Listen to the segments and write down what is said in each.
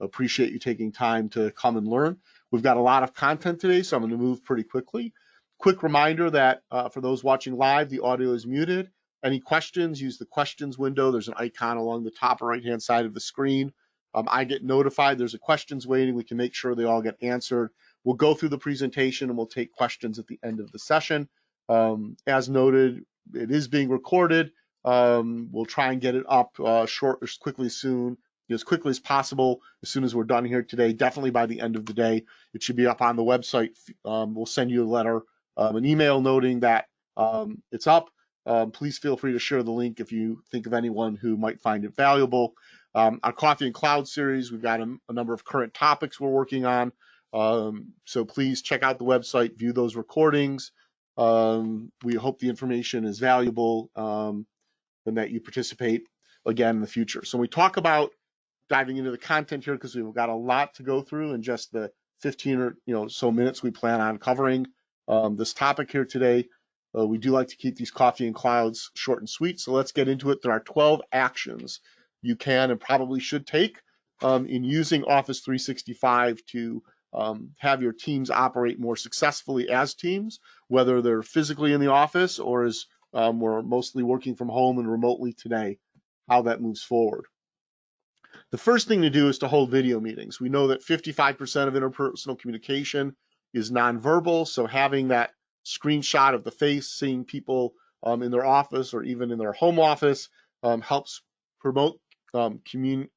Appreciate you taking time to come and learn. We've got a lot of content today, so I'm going to move pretty quickly. Quick reminder that for those watching live, the audio is muted. Any questions, use the questions window. There's an icon along the top right-hand side of the screen. I get notified there's a questions waiting. We can make sure they all get answered. We'll go through the presentation and we'll take questions at the end of the session. As noted, it is being recorded. We'll try and get it up as quickly as possible as soon as we're done here today. Definitely by the end of the day, it should be up on the website. We'll send you a letter, an email noting that it's up. Please feel free to share the link if you think of anyone who might find it valuable. Our Coffee and Cloud series, we've got a number of current topics we're working on. So please check out the website, view those recordings. We hope the information is valuable and that you participate again in the future. So we talk about diving into the content here because we've got a lot to go through in just the 15 or so minutes we plan on covering this topic here today. We do like to keep these Coffee and Clouds short and sweet, so let's get into it. There are 12 actions you can and probably should take in using Office 365 to have your teams operate more successfully as teams, whether they're physically in the office or as we're mostly working from home and remotely today, how that moves forward. The first thing to do is to hold video meetings. We know that 55% of interpersonal communication is nonverbal, so having that screenshot of the face, seeing people in their office or even in their home office helps promote human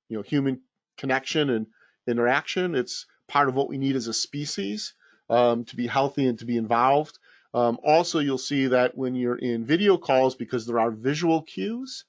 connection and interaction. It's part of what we need as a species to be healthy and to be involved. Also, you'll see that when you're in video calls, because there are visual cues,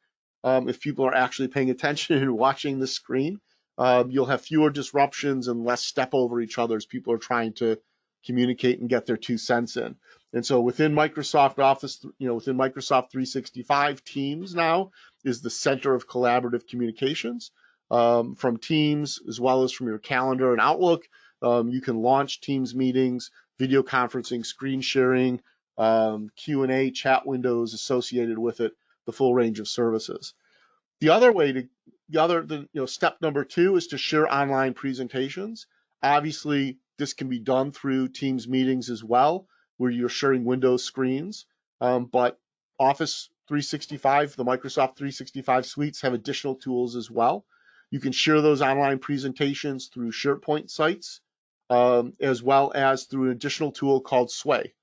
if people are actually paying attention and watching the screen, you'll have fewer disruptions and less step over each other as people are trying to communicate and get their 2 cents in. And so within Microsoft Office, within Microsoft 365, Teams now is the center of collaborative communications. From Teams as well as from your calendar and Outlook, you can launch Teams meetings, video conferencing, screen sharing, Q&A, chat windows associated with it, the full range of services. Step number 2 is to share online presentations. Obviously, this can be done through Teams meetings as well, where you're sharing Windows screens. But Office 365, the Microsoft 365 suites have additional tools as well. You can share those online presentations through SharePoint sites, as well as through an additional tool called Sway.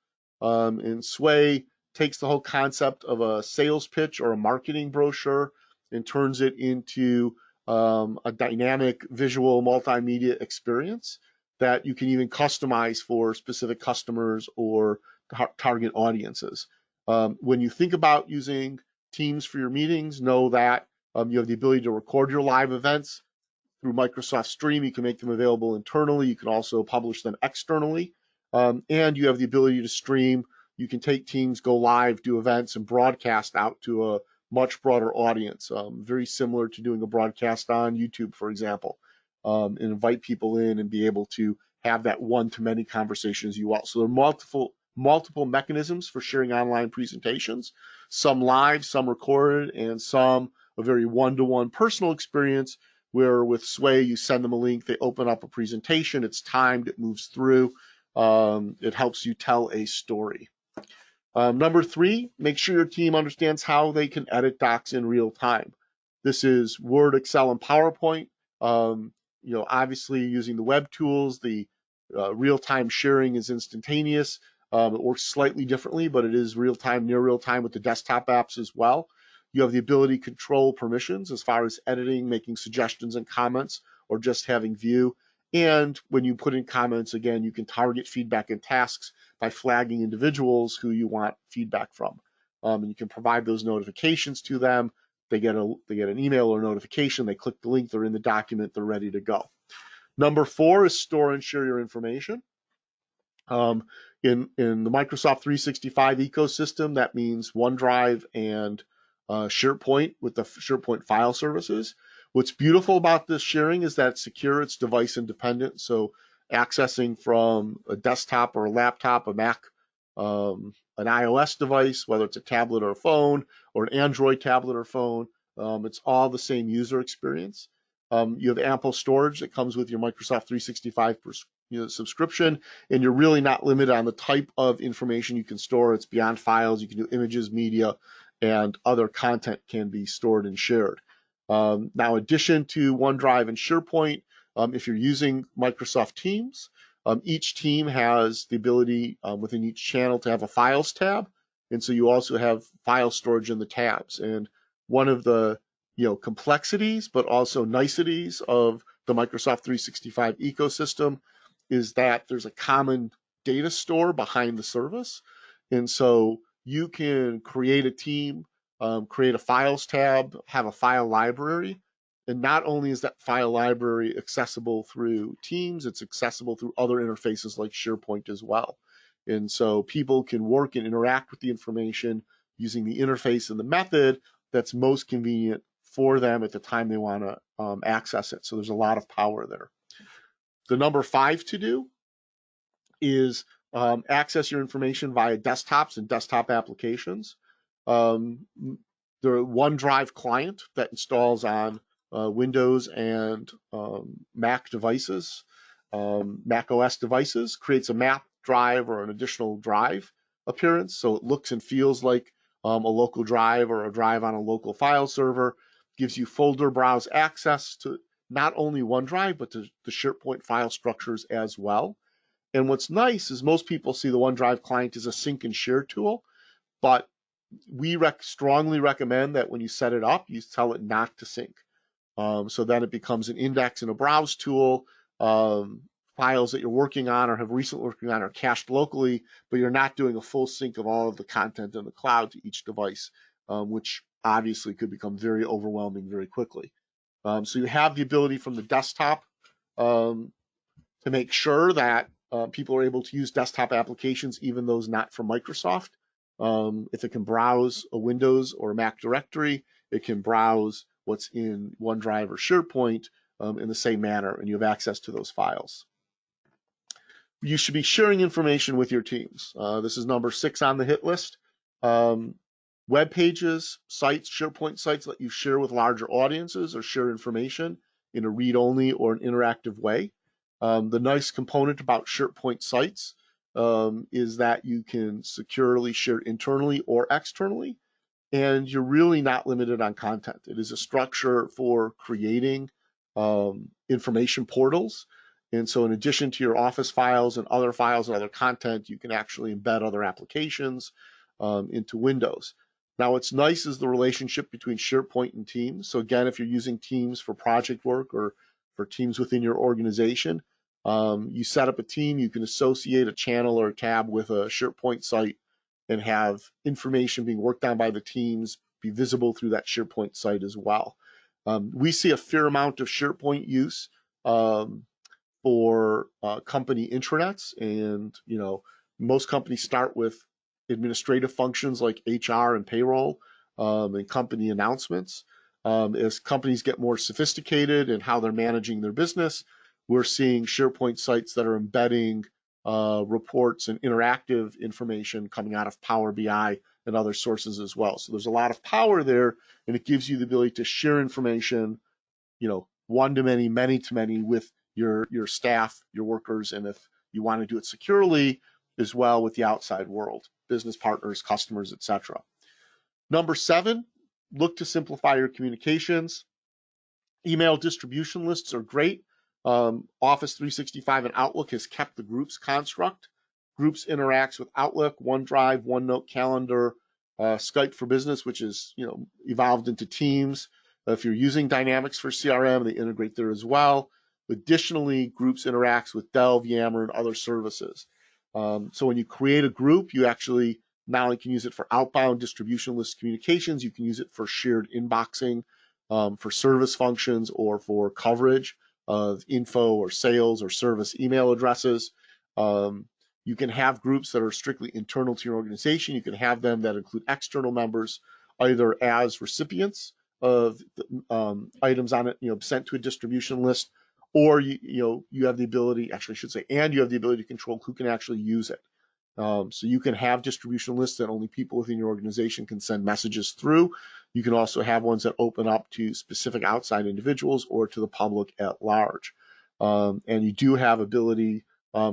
And Sway takes the whole concept of a sales pitch or a marketing brochure and turns it into a dynamic visual multimedia experience that you can even customize for specific customers or target audiences. When you think about using Teams for your meetings, know that you have the ability to record your live events through Microsoft Stream. You can make them available internally. You can also publish them externally. And you have the ability to stream. You can take Teams, go live, do events, and broadcast out to a much broader audience, very similar to doing a broadcast on YouTube, for example, and invite people in and be able to have that one-to-many conversation as you will. So there are multiple mechanisms for sharing online presentations, some live, some recorded, and some a very one-to-one personal experience where with Sway, you send them a link, they open up a presentation, it's timed, it moves through, it helps you tell a story. Number 3, make sure your team understands how they can edit docs in real time. This is Word, Excel, and PowerPoint. Obviously using the web tools, the real-time sharing is instantaneous. It works slightly differently, but it is real-time, near real-time with the desktop apps as well. You have the ability to control permissions as far as editing, making suggestions and comments, or just having view. And when you put in comments, again, you can target feedback and tasks by flagging individuals who you want feedback from. And you can provide those notifications to them. They get an email or notification, they click the link, they're in the document, they're ready to go. Number 4 is store and share your information. In the Microsoft 365 ecosystem, that means OneDrive and SharePoint with the SharePoint file services. What's beautiful about this sharing is that it's secure, it's device independent, so accessing from a desktop or a laptop, a Mac, an iOS device, whether it's a tablet or a phone, or an Android tablet or phone, it's all the same user experience. You have ample storage that comes with your Microsoft 365 subscription, and you're really not limited on the type of information you can store. It's beyond files. You can do images, media, and other content can be stored and shared. Now, in addition to OneDrive and SharePoint, if you're using Microsoft Teams, each team has the ability within each channel to have a files tab, and so you also have file storage in the tabs. And one of the complexities, but also niceties of the Microsoft 365 ecosystem is that there's a common data store behind the service. And so you can create a team, create a files tab, have a file library. And not only is that file library accessible through Teams, it's accessible through other interfaces like SharePoint as well. And so people can work and interact with the information using the interface and the method that's most convenient for them at the time they want to access it. So there's a lot of power there. The number 5 to do is access your information via desktops and desktop applications. The OneDrive client that installs on Windows and Mac devices, Mac OS devices, creates a map drive or an additional drive appearance. So it looks and feels like a local drive or a drive on a local file server, gives you folder browse access to not only OneDrive, but to the SharePoint file structures as well. And what's nice is most people see the OneDrive client as a sync and share tool, but we strongly recommend that when you set it up, you tell it not to sync. So then it becomes an index and a browse tool. Files that you're working on or have recently working on are cached locally, but you're not doing a full sync of all of the content in the cloud to each device, which obviously could become very overwhelming very quickly. So you have the ability from the desktop to make sure that people are able to use desktop applications, even those not from Microsoft. If it can browse a Windows or a Mac directory, it can browse what's in OneDrive or SharePoint in the same manner, and you have access to those files. You should be sharing information with your teams. This is number 6 on the hit list. Web pages, sites, SharePoint sites let you share with larger audiences or share information in a read-only or an interactive way. The nice component about SharePoint sites is that you can securely share internally or externally, and you're really not limited on content. It is a structure for creating information portals. And so in addition to your Office files and other content, you can actually embed other applications into Windows. Now, what's nice is the relationship between SharePoint and Teams. So again, if you're using Teams for project work or for teams within your organization, you set up a team, you can associate a channel or a tab with a SharePoint site and have information being worked on by the teams be visible through that SharePoint site as well. We see a fair amount of SharePoint use for company intranets, and most companies start with administrative functions like HR and payroll and company announcements. As companies get more sophisticated in how they're managing their business, we're seeing SharePoint sites that are embedding reports and interactive information coming out of Power BI and other sources as well. So there's a lot of power there, and it gives you the ability to share information, one to many, many to many with your staff, your workers, and if you want to do it securely as well with the outside world, business partners, customers, etc. Number 7, look to simplify your communications. Email distribution lists are great. Office 365 and Outlook has kept the groups construct. Groups interacts with Outlook, OneDrive, OneNote, Calendar, Skype for Business, which is evolved into Teams. If you're using Dynamics for CRM, they integrate there as well. Additionally, Groups interacts with Delve, Yammer, and other services. So when you create a group, you actually not only can use it for outbound distribution list communications, you can use it for shared inboxing, for service functions, or for coverage of info or sales or service email addresses. You can have groups that are strictly internal to your organization. You can have them that include external members, either as recipients of items on it, sent to a distribution list, or you have the ability, actually I should say, and you have the ability to control who can actually use it. So you can have distribution lists that only people within your organization can send messages through. You can also have ones that open up to specific outside individuals or to the public at large. And you do have ability,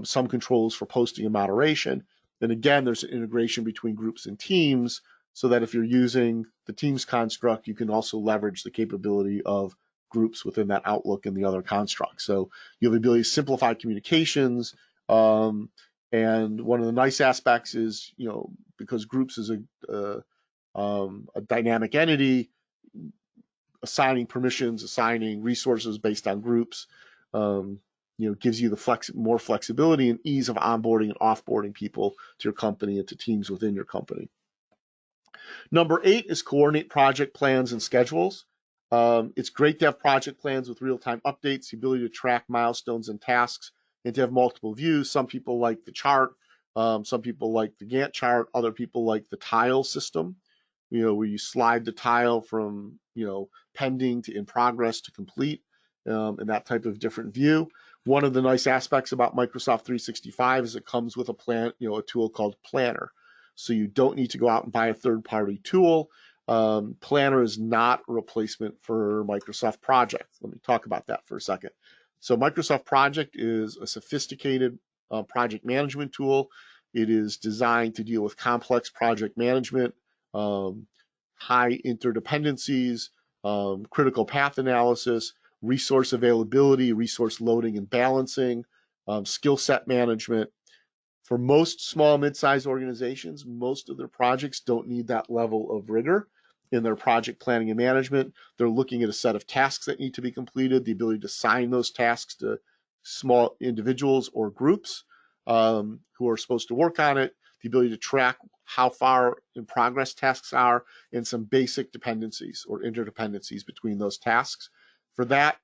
some controls for posting and moderation. And again, there's an integration between groups and teams so that if you're using the Teams construct, you can also leverage the capability of groups within that Outlook and the other constructs. So you have the ability to simplify communications. And one of the nice aspects is, because groups is a dynamic entity, assigning permissions, assigning resources based on groups, gives you the more flexibility and ease of onboarding and offboarding people to your company and to teams within your company. Number 8 is coordinate project plans and schedules. It's great to have project plans with real-time updates, the ability to track milestones and tasks, and to have multiple views. Some people like the chart. Some people like the Gantt chart. Other people like the tile system, where you slide the tile from, pending to in progress to complete, and that type of different view. One of the nice aspects about Microsoft 365 is it comes with a tool called Planner. So you don't need to go out and buy a third-party tool. Planner is not a replacement for Microsoft Project. Let me talk about that for a second. So Microsoft Project is a sophisticated project management tool. It is designed to deal with complex project management, high interdependencies, critical path analysis, resource availability, resource loading and balancing, skill set management. For most small, mid-sized organizations, most of their projects don't need that level of rigor in their project planning and management. They're looking at a set of tasks that need to be completed, the ability to assign those tasks to small individuals or groups who are supposed to work on it, the ability to track how far in progress tasks are, and some basic dependencies or interdependencies between those tasks. For that,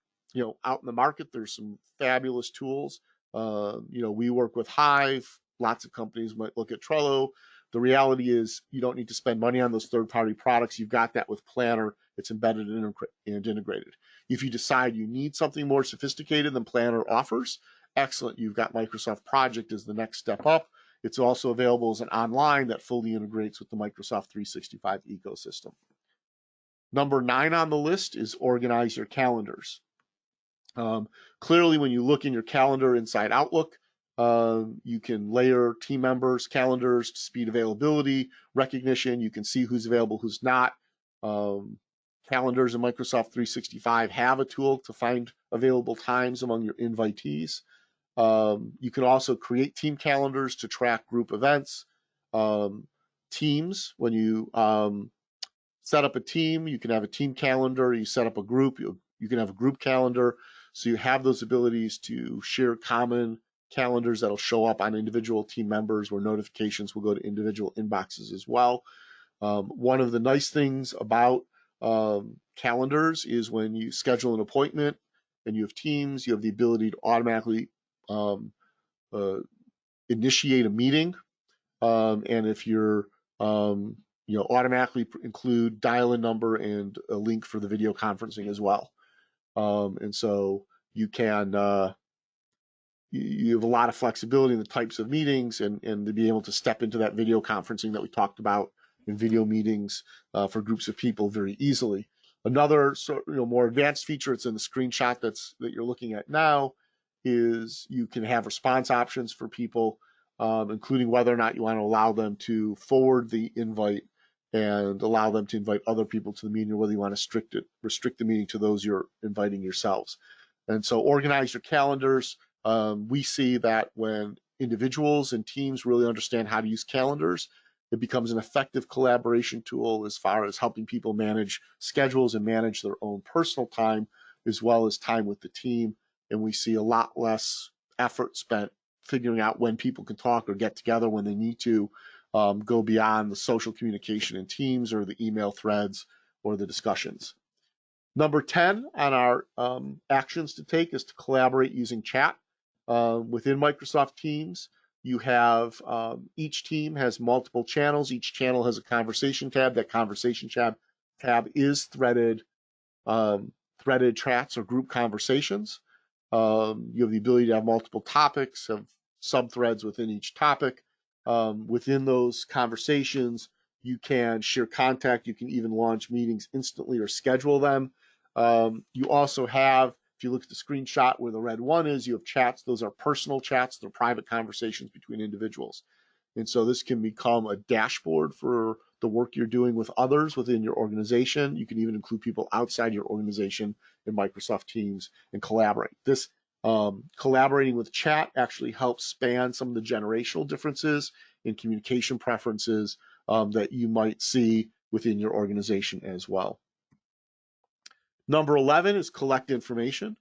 out in the market, there's some fabulous tools. We work with Hive. Lots of companies might look at Trello. The reality is you don't need to spend money on those third-party products. You've got that with Planner. It's embedded and integrated. If you decide you need something more sophisticated than Planner offers, excellent. You've got Microsoft Project as the next step up. It's also available as an online that fully integrates with the Microsoft 365 ecosystem. Number 9 on the list is organize your calendars. Clearly, when you look in your calendar inside Outlook, you can layer team members' calendars to speed availability, recognition. You can see who's available, who's not. Calendars in Microsoft 365 have a tool to find available times among your invitees. You can also create team calendars to track group events. Teams, when you set up a team, you can have a team calendar. You set up a group, you can have a group calendar. So you have those abilities to share common calendars that'll show up on individual team members where notifications will go to individual inboxes as well. One of the nice things about calendars is when you schedule an appointment and you have teams, you have the ability to automatically initiate a meeting. And if you're, automatically include dial-in number and a link for the video conferencing as well. And so you can, you have a lot of flexibility in the types of meetings and to be able to step into that video conferencing that we talked about in video meetings for groups of people very easily. Another more advanced feature, it's in the screenshot that you're looking at now, is you can have response options for people, including whether or not you want to allow them to forward the invite and allow them to invite other people to the meeting, or whether you want to restrict the meeting to those you're inviting yourselves. And so organize your calendars. We see that when individuals and teams really understand how to use calendars, it becomes an effective collaboration tool as far as helping people manage schedules and manage their own personal time, as well as time with the team. And we see a lot less effort spent figuring out when people can talk or get together when they need to, go beyond the social communication in Teams or the email threads or the discussions. Number 10 on our actions to take is to collaborate using chat. Within Microsoft Teams, you have each team has multiple channels. Each channel has a conversation tab. That conversation tab is threaded chats or group conversations. You have the ability to have multiple topics, have subthreads within each topic. Within those conversations, you can share contact. You can even launch meetings instantly or schedule them. You also have, if you look at the screenshot where the red one is, you have chats. Those are personal chats. They're private conversations between individuals. And so this can become a dashboard for the work you're doing with others within your organization. You can even include people outside your organization in Microsoft Teams and collaborate. This collaborating with chat actually helps span some of the generational differences in communication preferences that you might see within your organization as well. Number 11 is collect information.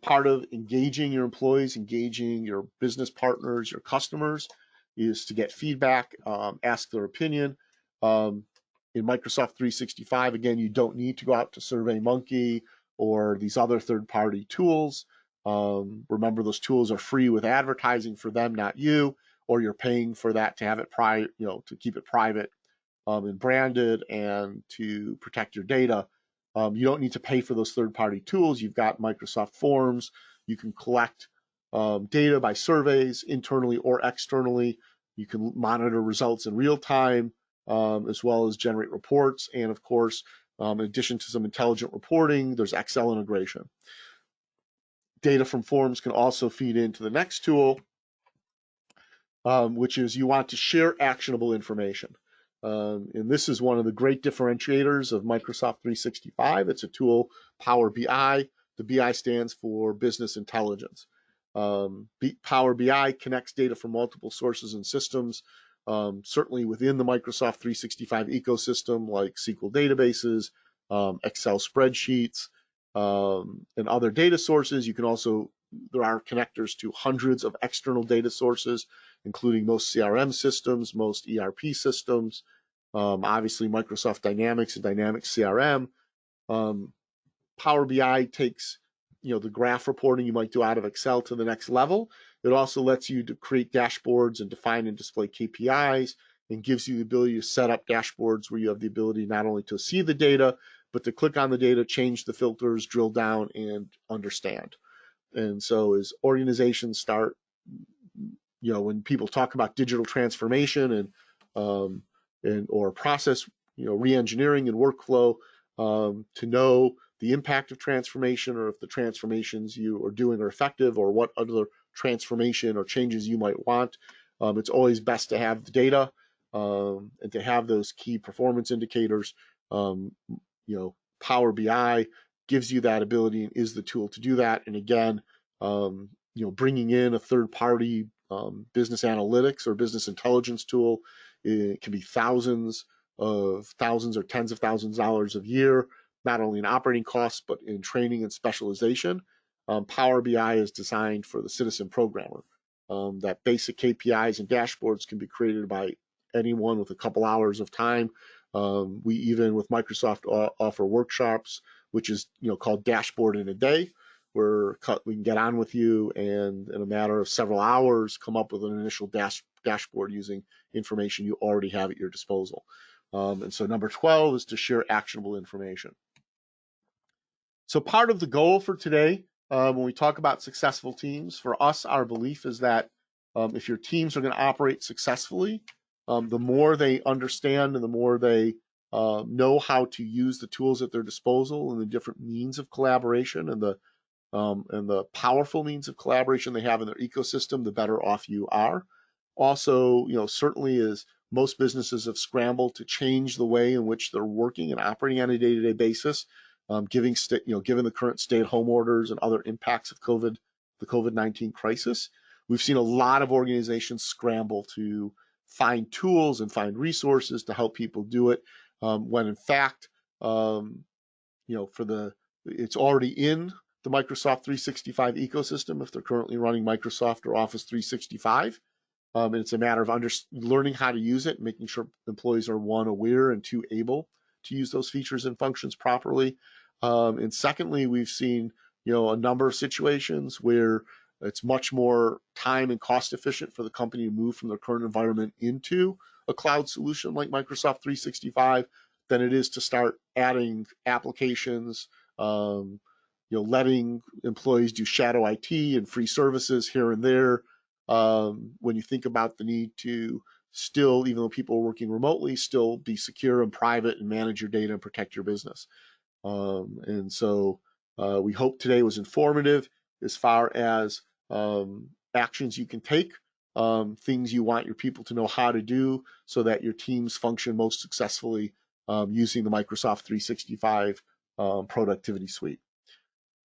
Part of engaging your employees, engaging your business partners, your customers, is to get feedback, ask their opinion. In Microsoft 365, again, you don't need to go out to SurveyMonkey or these other third-party tools. Remember, those tools are free with advertising for them, not you, or you're paying for that to have it private, to keep it private and branded and to protect your data. You don't need to pay for those third-party tools. You've got Microsoft Forms. You can collect data by surveys internally or externally. You can monitor results in real time, as well as generate reports. And of course, in addition to some intelligent reporting, there's Excel integration. Data from Forms can also feed into the next tool, which is you want to share actionable information. And this is one of the great differentiators of Microsoft 365. It's a tool, Power BI. The BI stands for Business Intelligence. Power BI connects data from multiple sources and systems, certainly within the Microsoft 365 ecosystem, like SQL databases, Excel spreadsheets, and other data sources. You can also, there are connectors to hundreds of external data sources, including most CRM systems, most ERP systems, obviously Microsoft Dynamics and Dynamics CRM. Power BI takes the graph reporting you might do out of Excel to the next level. It also lets you to create dashboards and define and display KPIs, and gives you the ability to set up dashboards where you have the ability not only to see the data, but to click on the data, change the filters, drill down, and understand. And so as organizations start, when people talk about digital transformation and or process, re-engineering and workflow, to know the impact of transformation, or if the transformations you are doing are effective, or what other transformation or changes you might want. It's always best to have the data and to have those key performance indicators. Power BI gives you that ability and is the tool to do that. And again, bringing in a third-party business analytics or business intelligence tool, it can be thousands or tens of thousands of dollars a year, not only in operating costs, but in training and specialization. Power BI is designed for the citizen programmer. That basic KPIs and dashboards can be created by anyone with a couple hours of time. We even, with Microsoft, offer workshops, which is called Dashboard in a Day, where we can get on with you and in a matter of several hours come up with an initial dashboard using information you already have at your disposal. And so number 12 is to share actionable information. So part of the goal for today, when we talk about successful teams, for us, our belief is that if your teams are going to operate successfully, the more they understand and the more they know how to use the tools at their disposal and the different means of collaboration and the powerful means of collaboration they have in their ecosystem, the better off you are. Also, certainly as most businesses have scrambled to change the way in which they're working and operating on a day-to-day basis, given the current stay-at-home orders and other impacts of the COVID-19 crisis, we've seen a lot of organizations scramble to find tools and find resources to help people do it, when in fact, it's already in the Microsoft 365 ecosystem if they're currently running Microsoft or Office 365. And it's a matter of learning how to use it, making sure employees are, one, aware, and two, able to use those features and functions properly. And secondly, we've seen a number of situations where it's much more time and cost efficient for the company to move from their current environment into a cloud solution like Microsoft 365 than it is to start adding applications, letting employees do shadow IT and free services here and there, when you think about the need to still, even though people are working remotely, still be secure and private and manage your data and protect your business. And so we hope today was informative as far as actions you can take, things you want your people to know how to do so that your teams function most successfully using the Microsoft 365 productivity suite.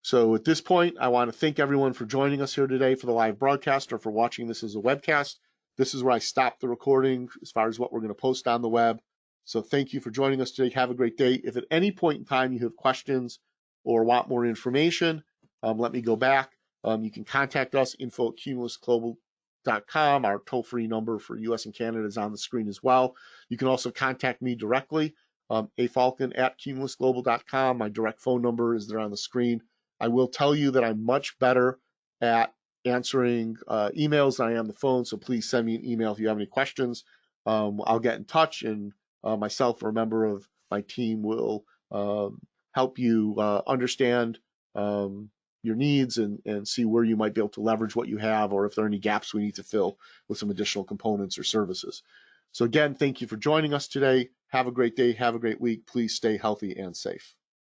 So at this point, I want to thank everyone for joining us here today for the live broadcast or for watching this as a webcast. This is where I stop the recording as far as what we're going to post on the web. So thank you for joining us today. Have a great day. If at any point in time you have questions or want more information, let me go back. You can contact us, info@cumulusglobal.com. Our toll-free number for US and Canada is on the screen as well. You can also contact me directly, afalcon@cumulusglobal.com. My direct phone number is there on the screen. I will tell you that I'm much better at answering emails than I am the phone, so please send me an email if you have any questions. I'll get in touch, and myself or a member of my team will help you understand your needs and see where you might be able to leverage what you have, or if there are any gaps we need to fill with some additional components or services. So again, thank you for joining us today. Have a great day. Have a great week. Please stay healthy and safe.